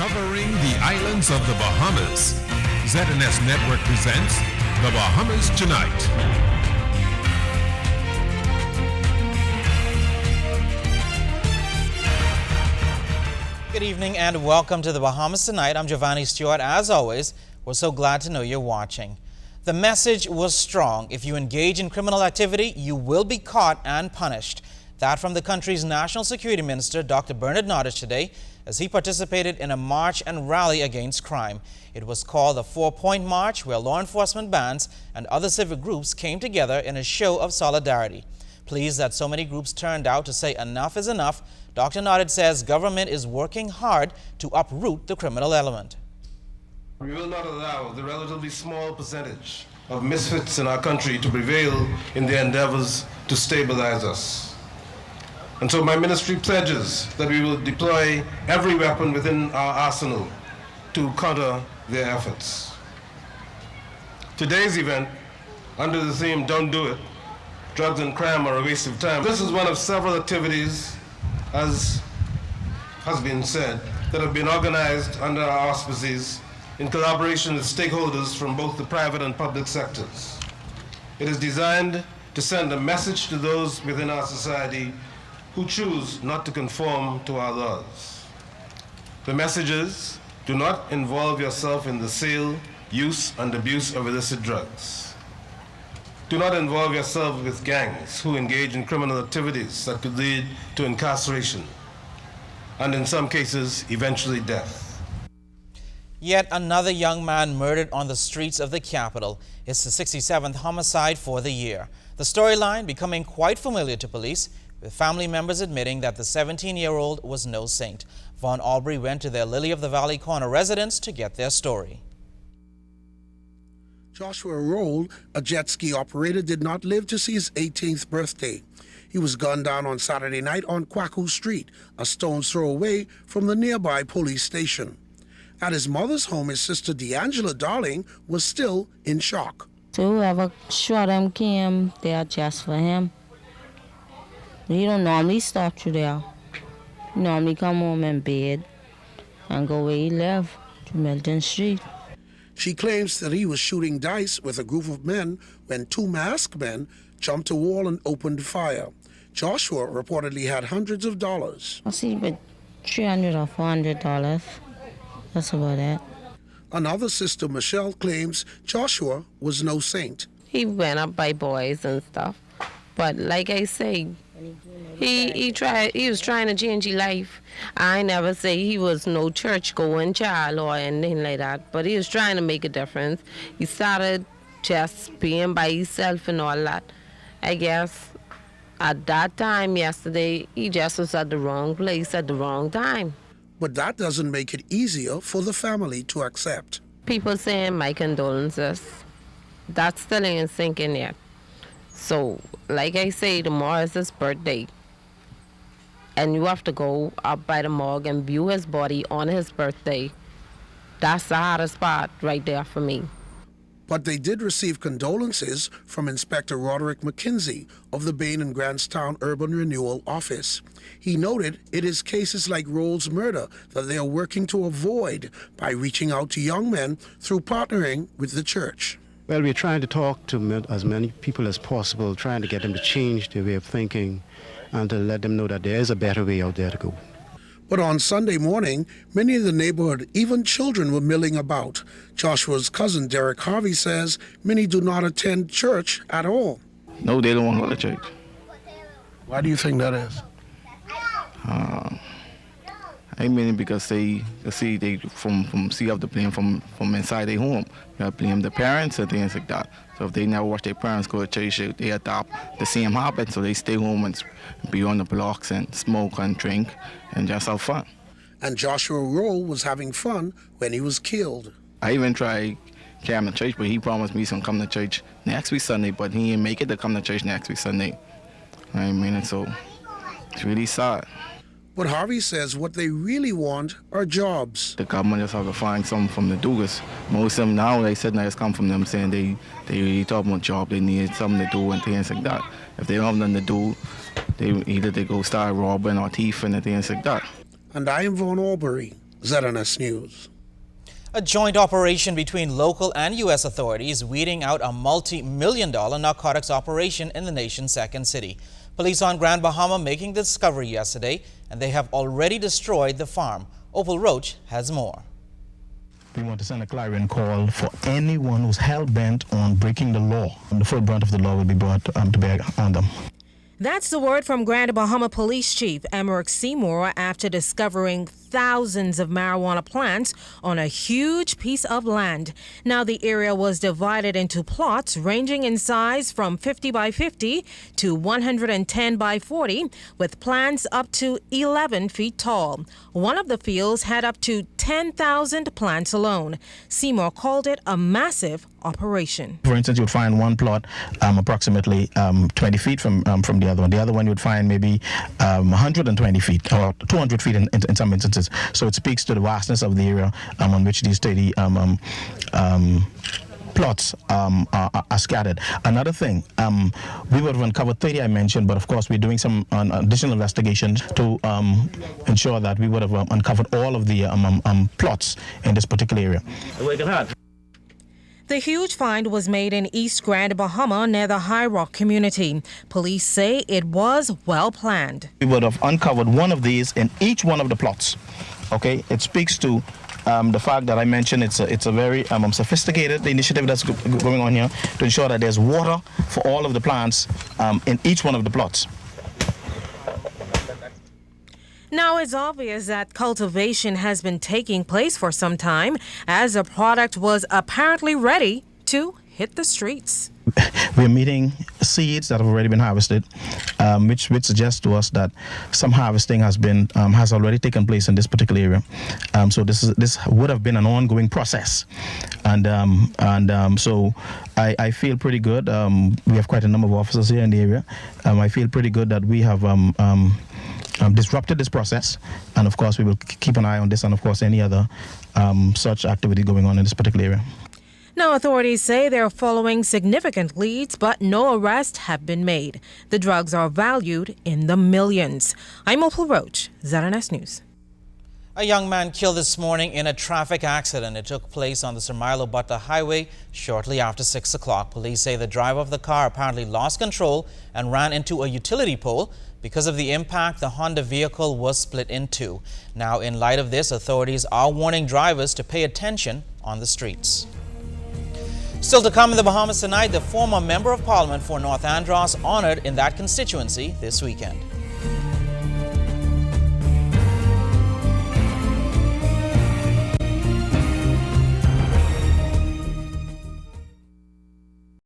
Covering the islands of the Bahamas, ZNS Network presents The Bahamas Tonight. Good evening and welcome to The Bahamas Tonight. I'm Giovanni Stewart. As always, we're so glad to know you're watching. The message was strong. If you engage in criminal activity, you will be caught and punished. That from the country's National Security Minister, Dr. Bernard Nottage, today, as he participated in a march and rally against crime. It was called the 4-Point March, where law enforcement bands and other civic groups came together in a show of solidarity. Pleased that so many groups turned out to say enough is enough, Dr. Nottage says government is working hard to uproot the criminal element. We will not allow the relatively small percentage of misfits in our country to prevail in their endeavors to stabilize us. And so my ministry pledges that we will deploy every weapon within our arsenal to counter their efforts. Today's event, under the theme "Don't Do It, Drugs and Crime Are a Waste of Time," this is one of several activities, as has been said, that have been organized under our auspices in collaboration with stakeholders from both the private and public sectors. It is designed to send a message to those within our society who choose not to conform to our laws. The message is, do not involve yourself in the sale, use, and abuse of illicit drugs. Do not involve yourself with gangs who engage in criminal activities that could lead to incarceration, and in some cases, eventually death. Yet another young man murdered on the streets of the capital. It's the 67th homicide for the year. The storyline becoming quite familiar to police, with family members admitting that the 17-year-old was no saint. Vaughn Albury went to their Lily of the Valley Corner residence to get their story. Joshua Roll, a jet ski operator, did not live to see his 18th birthday. He was gunned down on Saturday night on Kwaku Street, a stone's throw away from the nearby police station. At his mother's home, his sister D'Angela Darling was still in shock. So whoever shot him came there just for him. He don't normally stop through there. He normally come home in bed and go where he live, to Milton Street. She claims that he was shooting dice with a group of men when two masked men jumped a wall and opened fire. Joshua reportedly had hundreds of dollars. I see about $300 or $400. That's about it. Another sister, Michelle, claims Joshua was no saint. He went up by boys and stuff. But like I say, he was trying to change his life. I never say he was no church-going child or anything like that, but he was trying to make a difference. He started just being by himself and all that. I guess at that time yesterday, he just was at the wrong place at the wrong time. But that doesn't make it easier for the family to accept. People saying my condolences. That still ain't sinking yet. So, like I say, tomorrow is his birthday. And you have to go up by the morgue and view his body on his birthday. That's the hardest part right there for me. But they did receive condolences from Inspector Roderick McKinsey of the Bain and Grantstown Urban Renewal Office. He noted it is cases like Roll's murder that they are working to avoid by reaching out to young men through partnering with the church. Well, we're trying to talk to as many people as possible, trying to get them to change their way of thinking and to let them know that there is a better way out there to go. But on Sunday morning, many in the neighborhood, even children, were milling about. Joshua's cousin, Derek Harvey, says many do not attend church at all. No, they don't want to go to church. Why do you think that is? I mean, because they have to blame from inside their home. You have to blame the parents and things like that. So if they never watch their parents go to church, they adopt the same habit. So they stay home and be on the blocks and smoke and drink and just have fun. And Joshua Roll was having fun when he was killed. I even tried carrying him to church, but he promised me he's going to come to church next week Sunday, but he didn't make it to come to church next week Sunday. I mean, so it's really sad. But Harvey says what they really want are jobs. The government just have to find something from the doers. Most of them now, they said it's come from them saying they really talk about job, they need something to do and things like that. If they don't have nothing to do, they go start robbing or thieving and things like that. And I am Vaughn Albury, ZNS News. A joint operation between local and U.S. authorities weeding out a multi-million-dollar narcotics operation in the nation's second city. Police on Grand Bahama making the discovery yesterday, and they have already destroyed the farm. Opal Roach has more. We want to send a clarion call for anyone who's hell-bent on breaking the law. And the full brunt of the law will be brought to bear on them. That's the word from Grand Bahama Police Chief Emerick Seymour after discovering thousands of marijuana plants on a huge piece of land. Now the area was divided into plots ranging in size from 50 by 50 to 110 by 40 with plants up to 11 feet tall. One of the fields had up to 10,000 plants alone. Seymour called it a massive operation. For instance, you would find one plot approximately 20 feet from the other one. The other one you would find maybe 120 feet or 200 feet in some instances. So it speaks to the vastness of the area on which these steady plots are scattered. Another thing, we would have uncovered 30 I mentioned, but of course we're doing some additional investigations to ensure that we would have uncovered all of the plots in this particular area. The huge find was made in East Grand Bahama near the High Rock community. Police say it was well planned. We would have uncovered one of these in each one of the plots. Okay, it speaks to the fact that I mentioned it's a very sophisticated initiative that's going on here to ensure that there's water for all of the plants in each one of the plots. Now it's obvious that cultivation has been taking place for some time as the product was apparently ready to hit the streets. We're meeting seeds that have already been harvested, which suggests to us that some harvesting has already taken place in this particular area. So this would have been an ongoing process, and so I feel pretty good. We have quite a number of officers here in the area. I feel pretty good that we have disrupted this process, and of course we will keep an eye on this and of course any other such activity going on in this particular area. Now authorities say they're following significant leads, but no arrests have been made. The drugs are valued in the millions. I'm Opal Roach, ZNS News. A young man killed this morning in a traffic accident. It took place on the Sir Milo Butler Highway shortly after 6 o'clock. Police say the driver of the car apparently lost control and ran into a utility pole. Because of the impact, the Honda vehicle was split in two. Now, in light of this, authorities are warning drivers to pay attention on the streets. Still to come in the Bahamas tonight, the former Member of Parliament for North Andros honored in that constituency this weekend.